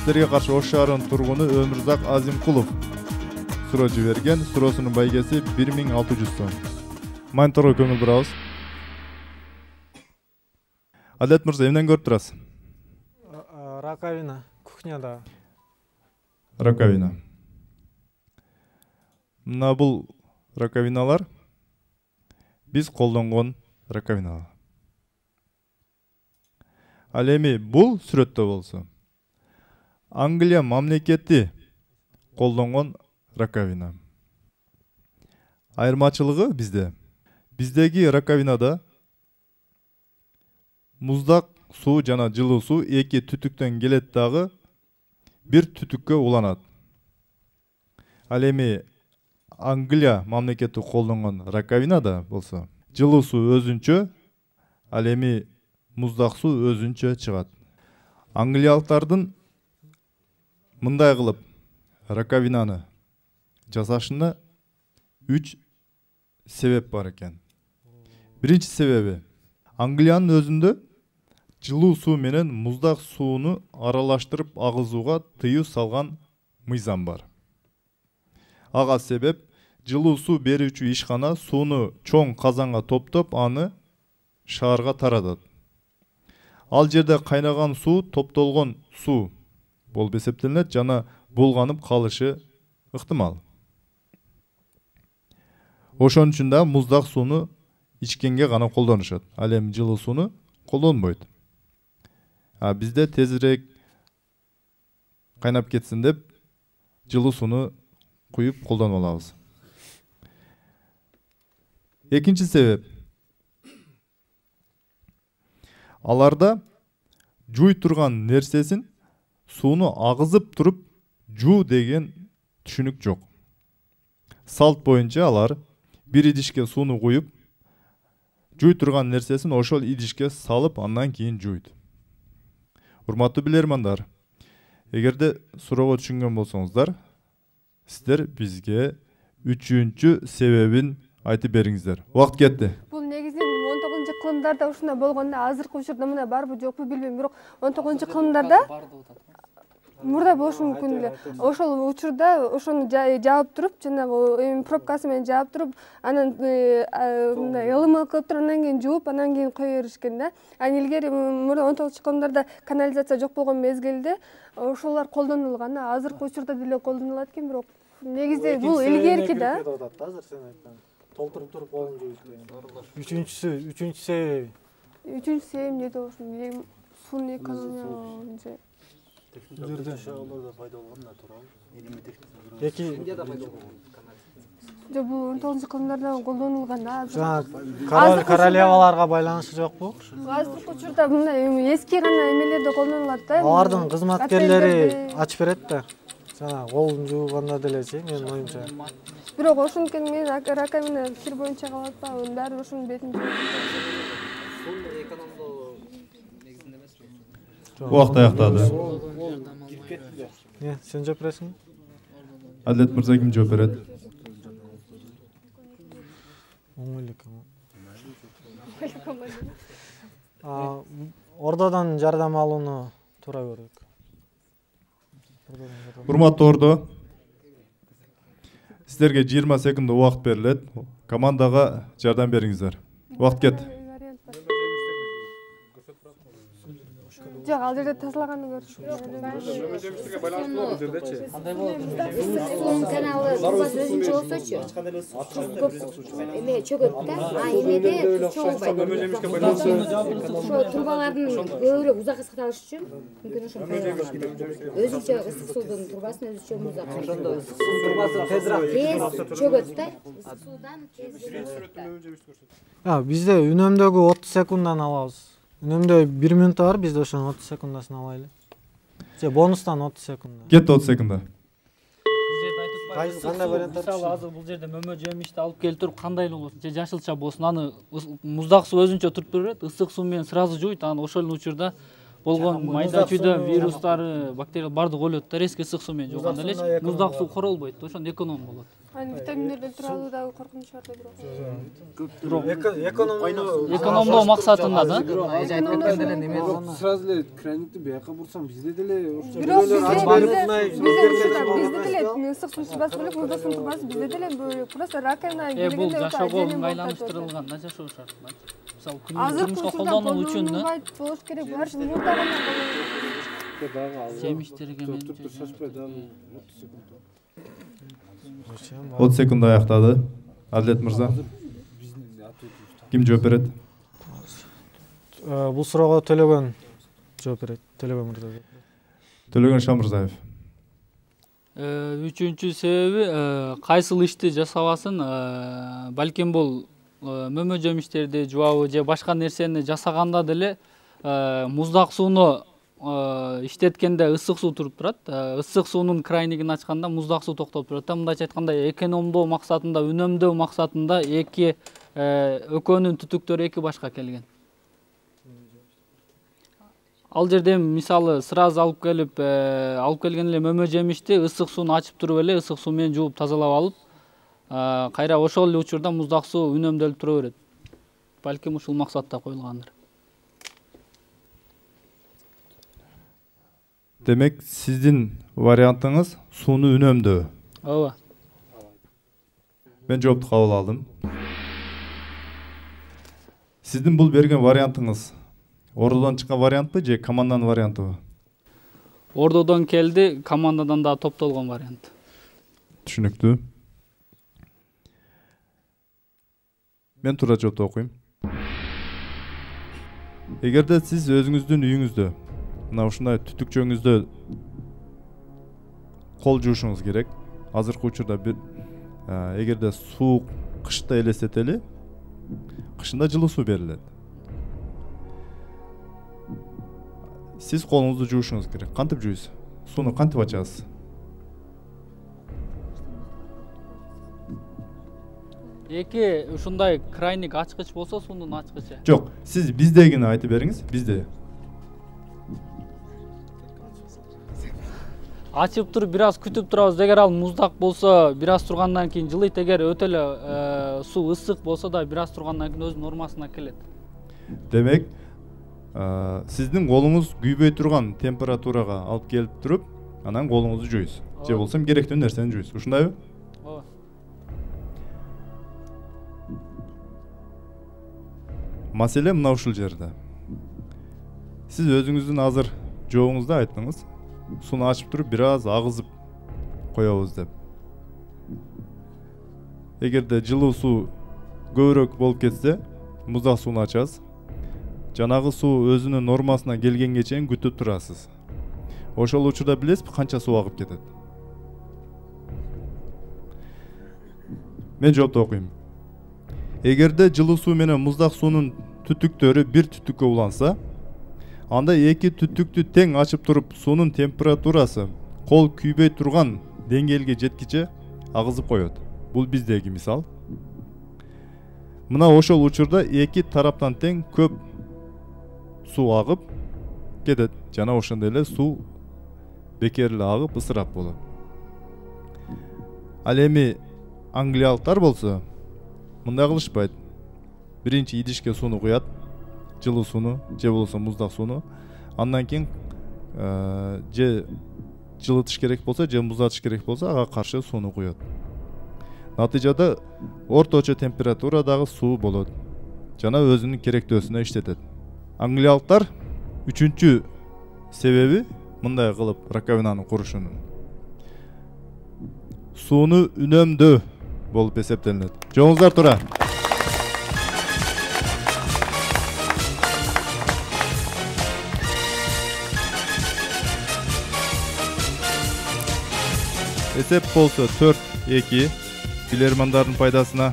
Сіздерге каршы Ош шаарынын тургуну Өмүрзак Азимкулов суроо жиберген. Суроосунун байгеси 1600 сом. Мониторго көңүл бурабыз. Адилет мырза, эмнени көрүп турасыз? Раковина, кухняда. Раковина. Мына бул раковиналар биз колдонгон раковиналар. Ал эми бул сүрөттө болсо Англия мамлекети колдонгон раковина. Айырмачылыгы биздеги раковинада муздак суу жана жылуу суу эки түтүктөн келет дагы бир түтүккө уланат. Ал эми Англия мамлекети колдонгон раковинада болсо жылуу суу өзүнчө, ал эми муздак суу өзүнчө чыгат. Англиялыктардын мындай кылып раковинаны жасашына 3 себеп бар экен. Биринчи себеби Англиянын өзүндө жылуу суу менен муздак сууну аралаштырып агызууга тыюу салган мыйзам бар. Ага себеп жылуу суу берүүчү ишкана сууну чоң казанга топтоп, аны шаарга таратат. Ал жерде кайнаган суу топтолгон суу болуп эсептелинет жана булганып калышы ыктымал. Ошон үчүн да муздак сууну ичкенге гана колдонушат. Ал эми жылуу сууну колдонбойт. Бизде тезирээк кайнап кетсин деп жылуу сууну куюп колдонуп алабыз. Экинчи себеп. Аларда жуй турган нерсесин сууну агызып туруп жуу деген түшүнүк жок. Салт боюнча алар бир идишке сууну куюп, жуй турган нерсесин ошол идишке салып, андан кийин жуйт. Урматтуу билермандар, эгерде суроого түшүнгөн болсоңуздар, сиздер бизге үчүнчү себебин айтып бериңиздер. Убакыт кетти. Бул негизинен 19-кылымдарда ушундай болгондо, азыркы учурда мындай барбы жокпу билбейм, бирок 19-кылымдарда мурда болушу мүмкүн эле. Ошол учурда ошону жаап туруп, жанагы пробкасы менен жаап туруп, анан мындай ылымы кылып туруп, андан кийин жууп, андан кийин кое беришкен да. Илгери мурда 19-кылымдарда канализация жок болгон мезгилде ошолор колдонулган. Азыркы учурда деле колдонулат экен, бирок негизде бул илгерки да. Азыр сен айткан. Толтуруп туруп колун жууйт. Үчүнчү себеби. Үчүнчү себеби эмнеде болушун? Сууну экономия жерде шааларда пайда болгон натурал. Эки Жок, бул 19-кылымдарда колдонулган да. Жана королеваларга байланышы жокпу? Азыркы учурда мындай эски гана эмелерде колдонулат да. Алардын кызматкерлери ачып берет да. Жана колун жууганда делечи, менин оюмча. Бирок ошондуктан мен раковина фир боюнча калып атпайбы, баары ошонун бетин жууп. Убакыт аяктады. Сен жооп бересиңби? Адилет мырза ким жооп берет? Ордодон жардам алууну туура көрдүк. Урматтуу Ордо, сиздерге 20 секунд убакыт берилет. Командага жардам бериңиздер. Убакыт кетти. Жок, ал жерде тазалаганды көрүшүм. Кандай болот? Суунун каналы турбасы өзүнчө болсочу. Эме чөгөт да. Эмеде чогулбайт. Ошо турбалардын көбүрөөк узакка сакталыш үчүн мүмкүн ошо өзүнчө ысык суудун турбасын өзүнчө муздак. Ошондо турбасы тез чөгөт да. Суудан тез. Бизде үнөмдөгү 30 секунддан алабыз. Үнөмдө 1 минута бар, бизде ошонун 30 секундасын алайлы. Же бонустан 30 секунда. Кетти 30 секунда. Кандай варианттар? Азыр бул жерде мөмө жемишти алып келип туруп, кандай эле болсун, же жашылча болсун, аны муздак суу өзүнчө туруп берет, ысык суу менен сразу жуйт, анан ошол учурда болгон майда чүйдө вирустары, бактерия бардыгы өлөт да, резко ысык суу менен жууганда элечи. Муздак суу королбойт, ошондо эконом болот. Витаминдерди өлтүрө дагы коркунуч бар да бирок. Экономдоо максатында да. Сразу эле краникти бияка бурсам бизде деле Бирок бизде деле ысык суу турбасы бөлөк, музда суу турбасы бизде деле бөлөк. Просто раковина Бул жашоого ыңгайланыштырылган да жашоо шарт. Мисалы күнүмдүк турмушка колдонуу үчүн да. Болуш керек, баары мурда гана Жемиштерге мен 30 секунд аяктады. Адилет мырза. Ким жооп берет? Бул суроого Төлөгөн жооп берет. Төлөгөн мырза. Төлөгөн Шамырзаев. Үчүнчү себеби кайсыл ишти жасабасын, балким бул мөмө жемиштерди жуабы же башка нерсени жасаганда деле муздак сууну иштеткенде ысык суу туруп турат. Ысык суунун крайнигин ачканда муздак суу токтоп турат. Мындайча айтканда экономдоо максатында, үнөмдөө максатында эки экөөнүн түтүктөрү эки башка келген. Ал жерде мисалы сразу алып келген эле мөмө жемишти ысык сууну ачып туруп эле ысык суу менен жууп тазалап алып, кайра ошол эле учурда муздак суу үнөмдөлүп тура берет. Балким ушул максатта коюлгандыр. Демек, сиздин вариантыңыз сууну үнөмдөө. Ооба. Мен жоопту кабыл алдым. Сиздин бул берген вариантыңыз ордодон чыккан вариантпы же команданын вариантыбы? Ордодон келди, командадан да топтолгон вариант. Түшүнүктүү. Мен туура жоопту окуйм. Эгерде сиз өзүңүздүн үйүңүздө мына ушундай түтүкчөңүздө кол жуушуңуз керек. Азыркы учурда эгерде суук кышта элестетели, кышында жылуу суу берилет. Сиз колуңузду жуушуңуз керек. Кантип жуйсуз? Сууну кантип ачасыз? Эки ушундай крайник ачкыч болсо суунун ачкычы. Жок, сиз биздегини айтып бериңиз, бизде. Ачып туруп бир аз күтүп турабыз. Эгер ал муздак болсо, бир аз тургандан кийин жылыйт. Эгер өтө эле суу ысык болсо да бир аз тургандан кийин өз нормасына келет. Демек, сиздин колуңуз күйбөй турган температурага алып келип туруп, анан колуңузду жуйсуз. Же болсо керектүү нерсени жуйсуз. Ушундайбы? Ооба. Маселе мына ушул жерде. Сиз өзүңүздүн азыр жообуңузда айттыңыз. Сууну ачып туруп бир аз агызып коебуз деп. Эгерде жылуу суу көбүрөөк болуп кетсе, муздак сууну ачасыз. Жанагы суу өзүнүн нормасына келгенге чейин күтүп турасыз. Ошол учурда билесизби канча суу агып кетет? Мен жоопту окуйм. Эгерде жылуу суу менен муздак суунун түтүктөрү бир түтүккө уланса, анда эки түтүктү тең ачып туруп суунун температурасы кол күйбөй турган деңгээлге жеткиче агызып коет. Бул биздеги мисал. Мына ошол учурда эки тараптан тең көп суу агып кетет. Жана ошондой эле суу бекер эле агып ысырап болот. Ал эми англиялыктар болсо мындай кылышпайт. Биринчи идишке сууну куят, жылуу сууну же болсо муздак сууну. Андан кийин же жылытыш керек болсо, же муздатыш керек болсо, ага каршы сууну кует. Натыйжада орточо температурадагы суу болот. Жана өзүнүн керектөөсүнө иштетет. Англиялыктар үчүнчү себеби мындай кылып раковинаны курушунун сууну үнөмдөө болуп эсептелинет. Жоңуздар тура. Эсеп болсо 4-2 билермандардын пайдасына.